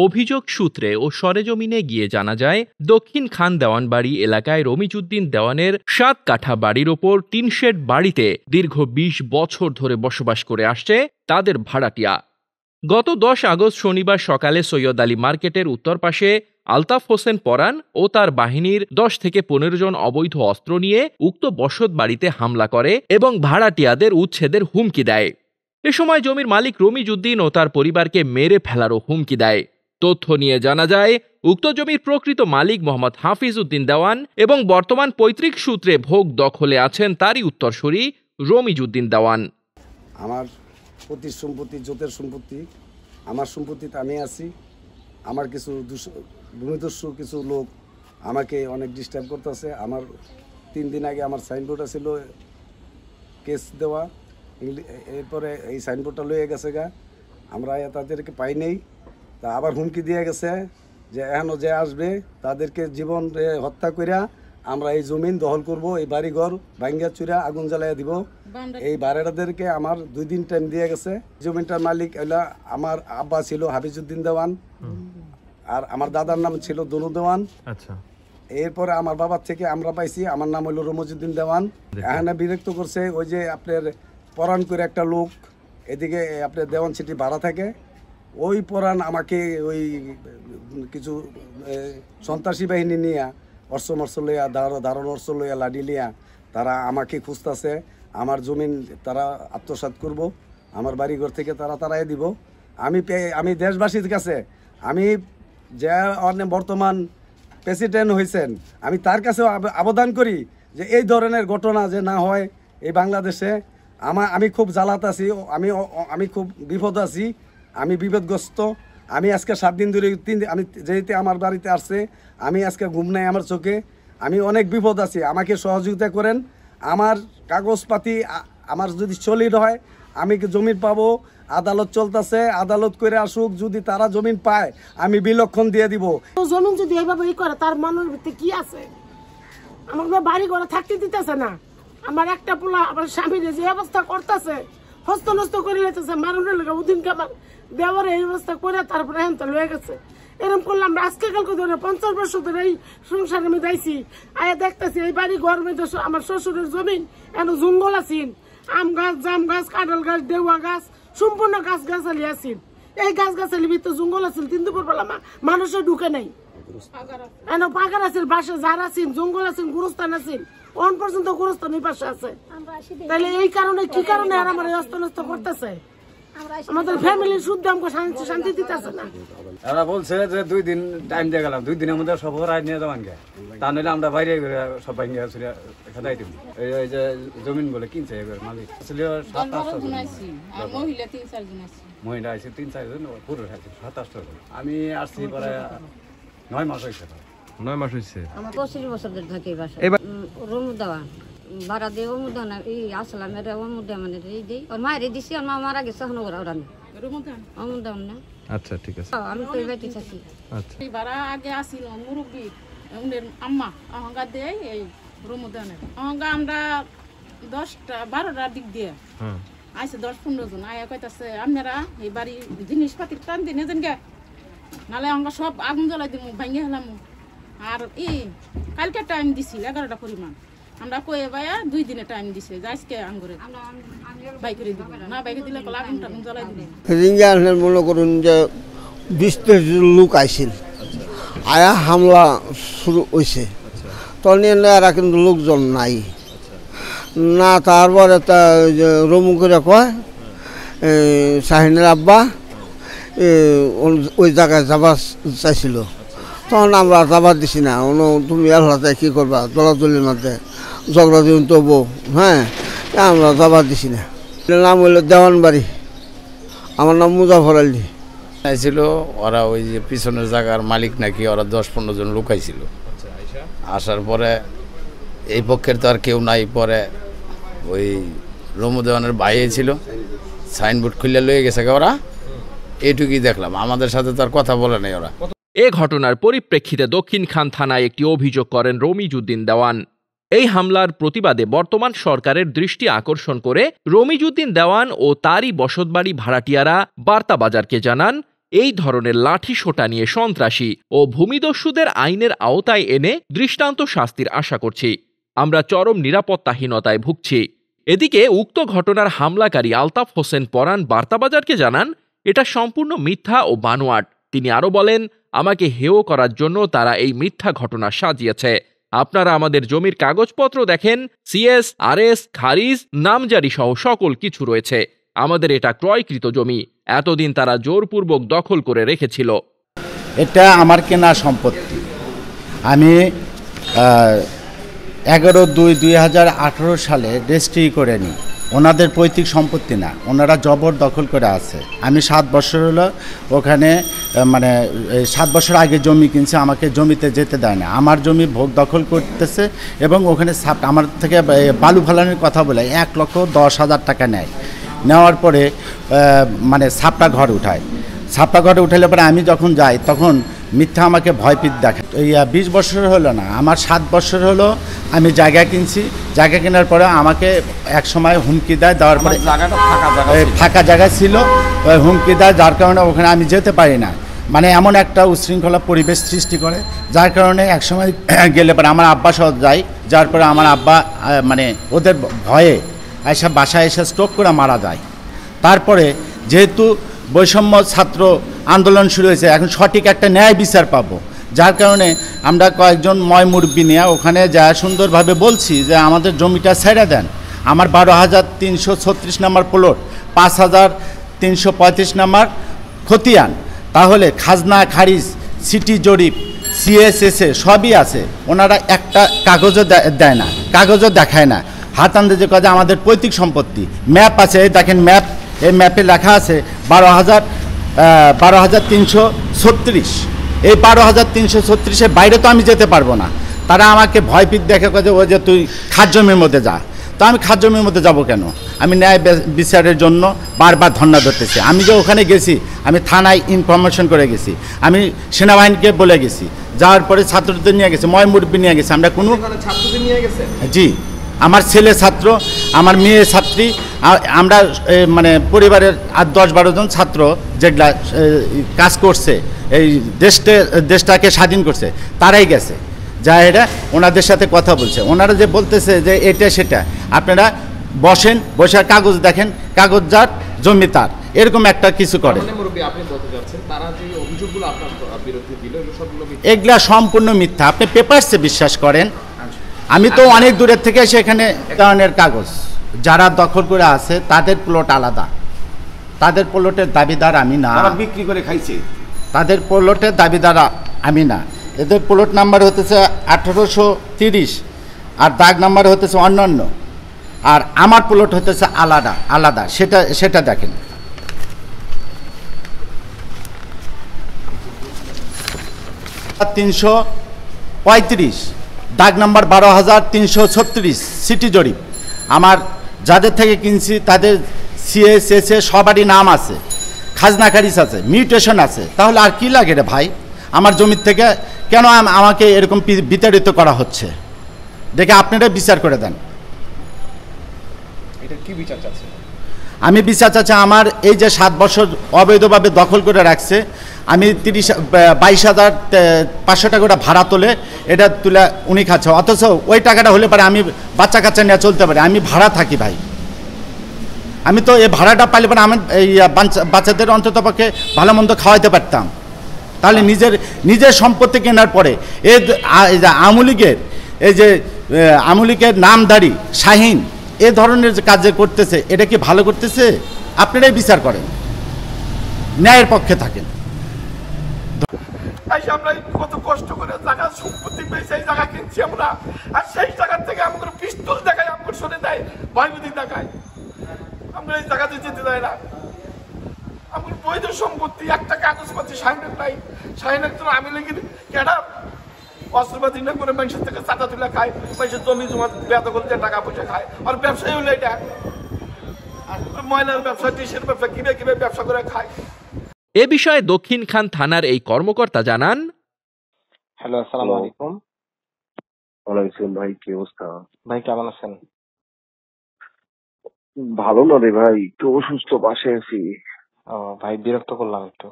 অভিযোগ সূত্রে ও সরেজমিনে গিয়ে জানা যায়, দক্ষিণ খান দেওয়ানবাড়ি এলাকায় রমিজউদ্দিন দেওয়ানের ৭ কাঠা বাড়ির ওপর ৩ শেড বাড়িতে দীর্ঘ ২০ বছর ধরে বসবাস করে আসছে তাদের ভাড়াটিয়া। গত ১০ আগস্ট শনিবার সকালে সৈয়দ আলী মার্কেটের উত্তর পাশে আলতাফ হোসেন পরান ও তার বাহিনীর ১০ থেকে ১৫ জন অবৈধ অস্ত্র নিয়ে উক্ত বসত বাড়িতে হামলা করে এবং ভাড়াটিয়াদের উচ্ছেদের হুমকি দেয়। এ সময় জমির মালিক রমিজউদ্দিন ও তার পরিবারকে মেরে ফেলারও হুমকি দেয়। তথ্য নিয়ে জানা যায়, উক্ত জমির প্রকৃত মালিক মোহাম্মদ হাফিজ উদ্দিন দেওয়ান এবং বর্তমান পৈতৃক সূত্রে ভোগ দখলে আছেন তারই উত্তরসূরি রমিজউদ্দিন দেওয়ান। আমার প্রতি সম্পত্তি জোতের সম্পত্তি, আমার সম্পত্তিতে আমি আছি। আমার কিছু ভূমিদস্যু কিছু লোক আমাকে অনেক ডিস্টার্ব করতেছে। আমার 3 দিন আগে আমার সাইনবোর্ড ছিল কেস দেওয়া, এরপরে এই সাইনবোর্ডটা লয়ে গেছে গা, আমরা তাদেরকে পাই নেই। তা আবার হুমকি দিয়ে গেছে যে এখনও যে আসবে তাদেরকে জীবন হত্যা করিয়া আমরা এই জমিন দখল করব, এই বাড়িঘর ভাঙ্গা চুরা আগুন জ্বালাইয়া দিব। এই বাড়িটাদেরকে আমার 2 দিন টাইম দিয়ে গেছে। জমিটার মালিক হইলা আমার আব্বা ছিল হাফিজউদ্দিন দেওয়ান, আর আমার দাদার নাম ছিল দনু দেওয়ান। আচ্ছা, এরপরে আমার বাবার থেকে আমরা পাইছি, আমার নাম হইল রমিজউদ্দিন দেওয়ান। এখানে বিরক্ত করছে ওই যে আপনার পরাণ করে একটা লোক, এদিকে আপনার দেওয়ান সিটি ভাড়া থাকে, ওই পরাণ আমাকে ওই কিছু সন্ত্রাসী বাহিনী নিয়ে অস্ত্র লইয়া ধারণ অস্ত্র লইয়া লাডি লিয়া তারা আমাকে খুঁজতেছে। আমার জমিন তারা আত্মসাৎ করব, আমার বাড়িঘর থেকে তারা তারাই দিব। আমি দেশবাসীর কাছে আমি যে বর্তমান প্রেসিডেন্ট হয়েছেন, আমি তার কাছেও আবেদন করি যে এই ধরনের ঘটনা যে না হয় এই বাংলাদেশে। আমি খুব জ্বালাত আছি, আমি খুব বিপদ আছি, আমি বিপদগ্রস্ত। আমি আজকে 7 দিন ধরে আমি যেহেতু আমার বাড়িতে আসছে, আমি আজকে ঘুম নাই আমার চোখে, আমি অনেক বিপদ আছি। আমাকে সহযোগিতা করেন। আমার কাগজপাতি আমার যদি সলিড হয় আমি জমিন পাবো। আদালত চলতেছে, আদালত করে আসুক, যদি তারা জমিন পায় আমি বিলক্ষণ দিয়ে দিব। জমিন যদি এইভাবে করে তার মনের ভিতরে কি আছে? আমাকে বাড়ি ঘরে থাকতে দিতেছে না। আমার একটা পোলা আমার স্বামীর যে অবস্থা করতেছে, হস্ত নষ্ট করে লেতেছে, মারুনের লেগে উদিনকে আমার দেওয়ার এই অবস্থা করে তারপরে এখন তো লয়ে গেছে। এরকম করলে আমরা আজকে কালকে ধরে 50 বছর ধরে এই সংসারে আমি যাইছি, আয়া দেখতেছি এই বাড়ি ঘর মধ্যে আমার শ্বশুরের জমিন এখন জঙ্গল আছেন, আম গাছ, জাম গাছ, কাঁঠাল গাছ, দেওয়া গাছ, সম্পূর্ণ গাছ গাছালি আছেন। এই গাছ গাছালি ভিতরে জঙ্গল আছেন, 3 দুপুর বেলা মানুষের ঢুকে নাই। পাগার আছেন, বাসা যার আছেন, জঙ্গল আছেন, গুরুস্থান আছেন, অন পর্যন্ত গুরুস্থান এই পাশে আছে। তাহলে এই কারণে কি কারণে আর আমার অস্ত নষ্ট করতেছে? আমাদের ফ্যামিলির শুদ্ধ আমাকে শান্তি দিতেছে না। এরা বলছে যে 2 দিন টাইম দিয়ে গেলাম, 2 দিনের মধ্যে সব রায় নিয়ে যাবেন গে, তা নইলে আমরা বাইরে সব ভাঙ্গা খেদাই দিব। এই যে জমিন বলে কিনছে এবার মালিক ছিল 7-8 জন, মহিলা আছে 3-4 জন, পুরুষ আছে 7-8 জন। আমি আসছি পরে 9 মাস হয়েছে। 9 মাস হয়েছে। আমার 25 বছর ধরে থাকি বাসা। রুম দেওয়া ভাড়া দিয়ে অনুদান এই আসলাম, এটা অনুদান মানে এই দিই ওর মায়ের দিছি, ওর মা মারা গেছে এখন ওরা অনুদান না। আচ্ছা, ঠিক আছে। আমি তো বাইতে থাকি। আচ্ছা, ভাড়া আগে আসিল মুরব্বী উনের আম্মা অহংকার দেয় এই রুমদানের অহংকার আমরা 10-12টার দিক দিয়ে আইসে 10-15 জন আয়া কইতাছে আপনারা এই বাড়ি জিনিসপাতি টান দিয়ে নেন গে, নালে অহংকার সব আগুন জ্বলাই দিব, ভাঙিয়ে হেলাম। আর কালকে টাইম দিছিল 11টা পরিমাণ, আমরা কয়ে ভাইয়া 2 দিনে টাইম দিছে, আজকে আঙ্গুরে বাইকে দিব না, বাইকে দিলে আগুন টাগুন জ্বলাই দিব। মনে করুন যে 20-30 লোক আইছিল, আয়া হামলা শুরু হয়েছে, তখন এরা কিন্তু লোকজন নাই না। তারপরে রমু করে কয় শাহিনের আব্বা ওই জায়গায় যাবার চাইছিল, তখন আমরা যাবার দিছি না। তুমি আল্লাহতে কী করবা, দলাদলির মধ্যে ঝগড়া দিন তবু, হ্যাঁ, আমরা যাবার দিছি না। নাম হইল দেওয়ানবাড়ি, আমার নাম মুজাফর আলী। ছিল ওরা ওই যে পিছনের জায়গার মালিক নাকি, ওরা 10-15 জন লুকাইছিল। আসার পরে এই পক্ষের তো আর কেউ নাই, পরে ওই রমু দেওয়ানের বাইরে ছিল, সাইনবোর্ড খুলে লয়ে গেছে ওরা, এইটুকুই দেখলাম। আমাদের সাথে তো আর কথা বলে নাই ওরা। এ ঘটনার পরিপ্রেক্ষিতে দক্ষিণ খান থানায় একটি অভিযোগ করেন রমিজউদ্দিন দেওয়ান। এই হামলার প্রতিবাদে বর্তমান সরকারের দৃষ্টি আকর্ষণ করে রমিজউদ্দিন দেওয়ান ও তারই বসতবাড়ি ভাড়াটিয়ারা বার্তা বাজারকে জানান, এই ধরনের লাঠি সোটা নিয়ে সন্ত্রাসী ও ভূমিদস্যুদের আইনের আওতায় এনে দৃষ্টান্ত শাস্তির আশা করছি। আমরা চরম নিরাপত্তাহীনতায় ভুগছি। এদিকে উক্ত ঘটনার হামলাকারী আলতাফ হোসেন পরান বার্তাবাজারকে জানান, এটা সম্পূর্ণ মিথ্যা ও বানোয়াট। তিনি আরো বলেন, আমাকে হেয় করার জন্য তারা এই মিথ্যা ঘটনা সাজিয়েছে। আপনারা আমাদের জমির কাগজপত্র দেখেন, সিএস, আরএস, খারিজ, নামজারি সহ সকল কিছু রয়েছে। আমাদের এটা ক্রয়কৃত জমি, এতদিন তারা জোরপূর্বক দখল করে রেখেছিল। এটা আমার কেনা সম্পত্তি। আমি 11/2/2018 সালে রেজিস্ট্রি করে নিই। ওনাদের পৈতৃক সম্পত্তি না, ওনারা জবর দখল করে আছে। আমি 7 বছর হলো ওখানে, মানে 7 বছর আগে জমি কিনছে, আমাকে জমিতে যেতে দেয় না। আমার জমি ভোগ দখল করতেছে এবং ওখানে আমার থেকে বালু ফালানোর কথা বলে 1,10,000 টাকা নেয়। নেওয়ার পরে মানে ছাপটা ঘর উঠায়। ছাপটা ঘরে উঠালে পরে আমি যখন যাই তখন মিথ্যা আমাকে ভয়পিত দেখে। এই 20 বছর হলো না, আমার 7 বছর হলো আমি জায়গা কিনছি। জায়গা কেনার পরে আমাকে এক সময় হুমকি দেয়, দেওয়ার পরে ফাঁকা জায়গা ছিল, হুমকি দেয়, যার কারণে ওখানে আমি যেতে পারি না। মানে এমন একটা উশৃঙ্খলা পরিবেশ সৃষ্টি করে, যার কারণে এক সময় গেলে পরে আমার আব্বা সহ যাই, যার পরে আমার আব্বা মানে ওদের ভয়ে এসে বাসায় এসে স্ট্রোক করে মারা যায়। তারপরে যেহেতু বৈষম্য ছাত্র আন্দোলন শুরু হয়েছে, এখন সঠিক একটা ন্যায় বিচার পাবো, যার কারণে আমরা কয়েকজন মুরব্বি নিয়ে ওখানে যা সুন্দরভাবে বলছি যে আমাদের জমিটা ছেড়ে দেন। আমার 12,336 নম্বর প্লট, 5,335 নম্বর খতিয়ান, তাহলে খাজনা খারিজ, সিটি জরিপ, সিএসএসএ সবই আছে। ওনারা একটা কাগজও দেয় না, কাগজও দেখায় না। হাত আন্দাজে কাজে আমাদের পৈতৃক সম্পত্তি। ম্যাপ আছে, দেখেন ম্যাপ, এই ম্যাপে লেখা আছে 12,336। এই 12,336-এর বাইরে তো আমি যেতে পারবো না। তারা আমাকে ভয়পিত দেখে কাজে ও যে তুই খাস জমির মধ্যে যা। তো আমি খাস জমির মধ্যে যাব কেন? আমি ন্যায় বিচারের জন্য বারবার ধর্ণা ধরতেছি। আমি যে ওখানে গেছি, আমি থানায় ইনফরমেশন করে গেছি, আমি সেনাবাহিনীকে বলে গেছি, যাওয়ার পরে ছাত্রদের নিয়ে গেছে, মুরব্বি নিয়ে গেছে। আমরা কোনো ছাত্রদের নিয়ে গেছে? জি, আমার ছেলে ছাত্র, আমার মেয়ে ছাত্রী, আমরা মানে পরিবারের 10-12 জন ছাত্র যেগুলা কাজ করছে, এই দেশটাকে স্বাধীন করছে, তারাই গেছে। যা এরা ওনাদের সাথে কথা বলছে, ওনারা যে বলতেছে যে এটা সেটা, আপনারা বসেন, বসে কাগজ দেখেন, কাগজ যার জমি তার, এরকম একটা কিছু করে। এগুলা সম্পূর্ণ মিথ্যা। আপনি পেপারসে বিশ্বাস করেন। আমি তো অনেক দূরের থেকে সেখানে দেওয়ানের কাগজ, যারা দখল করে আছে তাদের প্লট আলাদা, তাদের প্লটের দাবিদার আমি না। বিক্রি করে খাইছে, তাদের প্লটের দাবিদার আমি না। এদের প্লট নাম্বার হতেছে 1830 আর দাগ নাম্বার হতেছে অন্যান্য, আর আমার প্লট হতেছে আলাদা আলাদা। সেটা দেখেন। (335) দাগ নাম্বার 12,336 সিটি জরিপ। আমার যাদের থেকে কিনছি তাদের সিএসএসএ সবারই নাম আছে, খাজনা খারিজ আছে, মিউটেশন আছে। তাহলে আর কি লাগে রে ভাই? আমার জমির থেকে কেন আমাকে এরকম বিতাড়িত করা হচ্ছে? দেখে আপনারা বিচার করে দেন। এটা কি বিচার চাচ্ছেন? আমি বিচার চাচ্ছি, আমার এই যে 7 বছর অবৈধভাবে দখল করে রাখছে, আমি 22,500 টাকা করে ভাড়া তোলে, এটা তুলে উনি খাচ্ছে। অথচ ওই টাকাটা হলে পরে আমি বাচ্চা কাচ্চা নিয়ে চলতে পারি। আমি ভাড়া থাকি ভাই, আমি তো এই ভাড়াটা পাইলে পরে আমি এই বাচ্চাদের অন্ততপক্ষে ভালো মন্দ খাওয়াইতে পারতাম। তাহলে নিজের সম্পত্তি কেনার পরে এই যে আওয়ামী লীগের নামধারী শাহিন এ ধরনের যে কাজ করতেছে, এটা কি ভালো করতেছে? আপনারাই বিচার করেন, ন্যায়ের পক্ষে থাকেন। আমরা কত কষ্ট করে জায়গা সম্পত্তি পেয়েছি, এই জায়গা কিনছি আমরা, আর সেই জায়গা থেকে আমাদের পিস্তল দেখায়, আমাদের সরে দেয়, ভয়ভীতি দেখায়। আমরা এই জায়গাতে যেতে দেয় না। আমার বৈধ সম্পত্তি, একটা কাগজ পাচ্ছি শাহিনের নাই। শাহিনের তো আমি লেগির ক্যাডার অস্ত্রপাতি না করে মানুষের থেকে চাঁদা তুলে খায়, মানুষের জমি জমা বেদখল দিয়ে টাকা পয়সা খায়। আর ব্যবসায়ী হলো এটা, ময়লার ব্যবসা, টিসের ব্যবসা, কিভাবে ব্যবসা করে খায়। এ বিষয়ে দক্ষিণ খান থানার এই কর্মকর্তা জানান, হ্যালো, আসসালামু আলাইকুম। ওয়ালাইকুম ভাই, কি অবস্থা? ভাই কেমন আছেন? ভালো না রে ভাই, একটু অসুস্থ, বাসে আছি। ও ভাই, বিরক্ত করলাম একটু।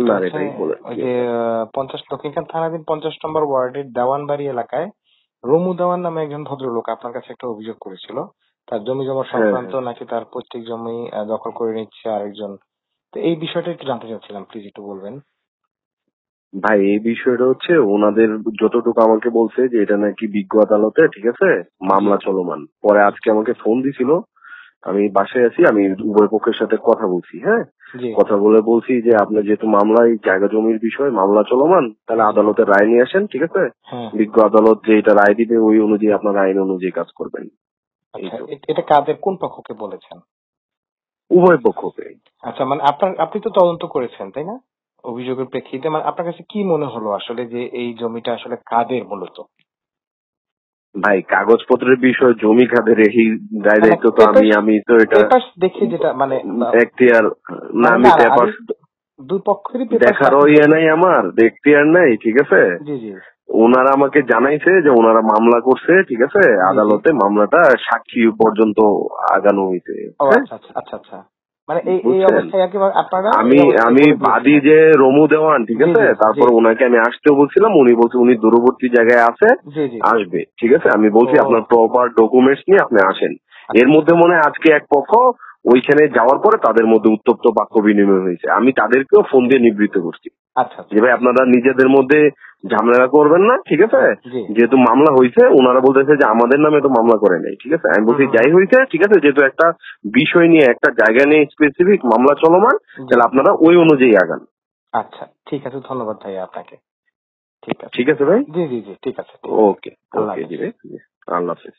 না রে ভাই বলেন। ওই যে 50 দক্ষিণখান থানাধীন 50 নম্বর ওয়ার্ডের দেওয়ানবাড়ি এলাকায় রমু দেওয়ান নামে একজন ভদ্রলোক আপনার কাছে একটা অভিযোগ করেছিল, তার জমি জমা সংক্রান্ত নাকি তার পৈতৃক জমি দখল করে নিচ্ছে আরেকজন। তো এই বিষয়টা একটু জানতে চাচ্ছিলাম, প্লিজ একটু বলবেন। ভাই এই বিষয়টা হচ্ছে ওনাদের যতটুকু আমাকে বলছে যে এটা নাকি বিজ্ঞ আদালতে, ঠিক আছে, মামলা চলমান। পরে আজকে আমাকে ফোন দিছিল, আমি বাসায় আছি, আমি উভয় পক্ষের সাথে কথা বলছি। হ্যাঁ, কথা বলে বলছি যে আপনার যেহেতু মামলায় জায়গা জমির বিষয় মামলা চলমান, তাহলে আদালতের রায় নিয়ে আসেন, ঠিক আছে, বিজ্ঞ আদালত যে এটা রায় দিবে ওই অনুযায়ী আপনার আইন অনুযায়ী কাজ করবেন। এটা কাদের কোন পক্ষকে বলেছেন? উভয় পক্ষকে। আচ্ছা, মানে আপনি তো তদন্ত করেছেন তাই না অভিযোগের প্রেক্ষিতে, মানে আপনার কাছে কি মনে হলো আসলে যে এই জমিটা আসলে কাদের মূলত? ভাই কাগজপত্রের বিষয় জমি কাদের এই দায় দায়িত্ব তো আমি তো এটা দেখে যেটা মানে এখতিয়ার না, আমি পেপার দুই পক্ষেরই দেখারও ইয়ে নাই, আমার এখতিয়ার নাই, ঠিক আছে। জি জি, ওনারা আমাকে জানাইছে যে ওনারা মামলা করছে, ঠিক আছে, আদালতে মামলাটা সাক্ষী পর্যন্ত আগানো হয়েছে। আচ্ছা আচ্ছা আচ্ছা, মানে এই অবস্থায় আপনারা আমি বাদী যে রমু দেওয়ান, ঠিক আছে, তারপর ওনাকে আমি আসতেও বলছিলাম, উনি বলছে উনি দূরবর্তী জায়গায় আছে, আসবে, ঠিক আছে। আমি বলছি আপনার প্রপার ডকুমেন্টস নিয়ে আপনি আসেন। এর মধ্যে মনে হয় আজকে এক পক্ষ ওইখানে যাওয়ার পরে তাদের মধ্যে উত্তপ্ত বাক্য বিনিময় হয়েছে, আমি তাদেরকেও ফোন দিয়ে নিবৃত্ত করছি যে ভাই আপনারা নিজেদের মধ্যে ঝামেলা করবেন না, ঠিক আছে, যেহেতু মামলা হয়েছে। ওনারা বলতেছে যে আমাদের নামে তো মামলা করে নাই, ঠিক আছে। আমি বলছি যাই হয়েছে, ঠিক আছে, যেহেতু একটা বিষয় নিয়ে একটা জায়গা নিয়ে স্পেসিফিক মামলা চলমান, তাহলে আপনারা ওই অনুযায়ী আগান। আচ্ছা ঠিক আছে, ধন্যবাদ ভাই আপনাকে। ঠিক আছে ভাই, জি জি জি, ঠিক আছে, ওকে ওকে জি ভাই, আল্লাহ হাফেজ।